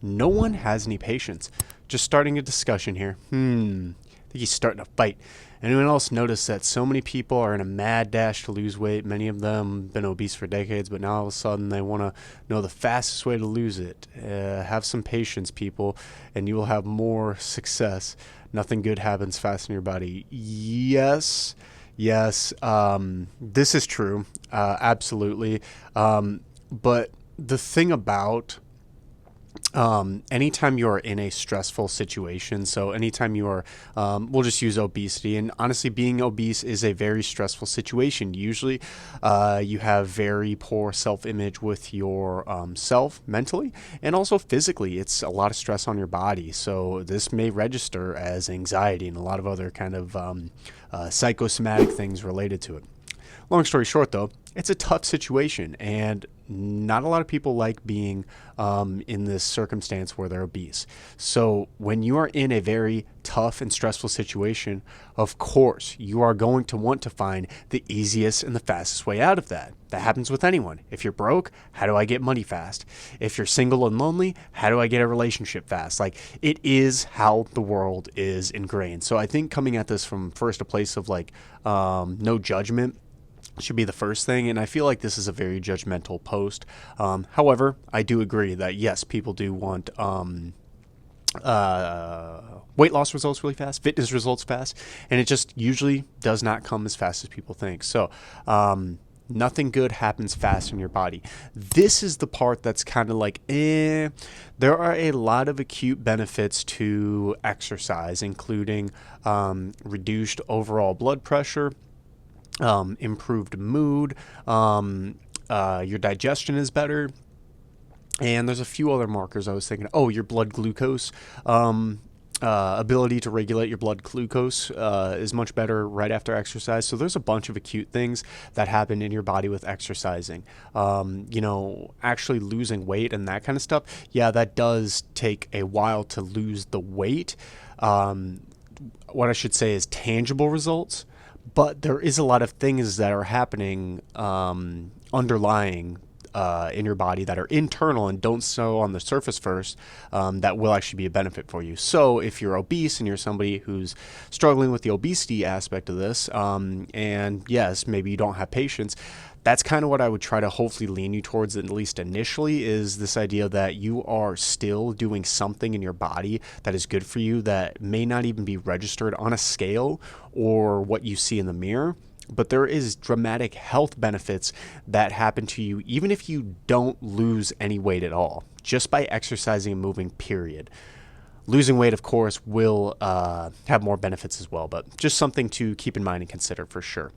no one has any patience. Just starting a discussion here. I think he's starting a fight. Anyone else notice that so many people are in a mad dash to lose weight? Many of them been obese for decades, but now all of a sudden they want to know the fastest way to lose it. Have some patience, people, and you will have more success. Nothing good happens fast in your body. Yes, yes, this is true, absolutely. But the thing about anytime you are in a stressful situation, so anytime you are, we'll just use obesity, and honestly, being obese is a very stressful situation. Usually, you have very poor self-image with your self mentally and also physically. It's a lot of stress on your body, so this may register as anxiety and a lot of other kind of psychosomatic things related to it. Long story short, though, it's a tough situation, and not a lot of people like being in this circumstance where they're obese. So when you are in a very tough and stressful situation, of course, you are going to want to find the easiest and the fastest way out of that. That happens with anyone. If you're broke, how do I get money fast? If you're single and lonely, how do I get a relationship fast? Like, it is how the world is ingrained. So I think coming at this from first a place of like no judgment should be the first thing, and I feel like this is a very judgmental post. However, I do agree that yes, people do want weight loss results really fast, fitness results fast, and it just usually does not come as fast as people think. So nothing good happens fast in your body. This is the part that's kind of like, there are a lot of acute benefits to exercise, including reduced overall blood pressure, improved mood, your digestion is better, and there's a few other markers I was thinking. Oh, your blood glucose, ability to regulate your blood glucose is much better right after exercise. So there's a bunch of acute things that happen in your body with exercising. Actually losing weight and that kind of stuff, yeah, that does take a while to lose the weight. What I should say is tangible results. But there is a lot of things that are happening underlying in your body that are internal and don't show on the surface first, that will actually be a benefit for you. So if you're obese and you're somebody who's struggling with the obesity aspect of this, and yes, maybe you don't have patience, that's kind of what I would try to hopefully lean you towards, at least initially, is this idea that you are still doing something in your body that is good for you that may not even be registered on a scale or what you see in the mirror. But there is dramatic health benefits that happen to you even if you don't lose any weight at all, just by exercising and moving, period. Losing weight, of course, will have more benefits as well, but just something to keep in mind and consider for sure.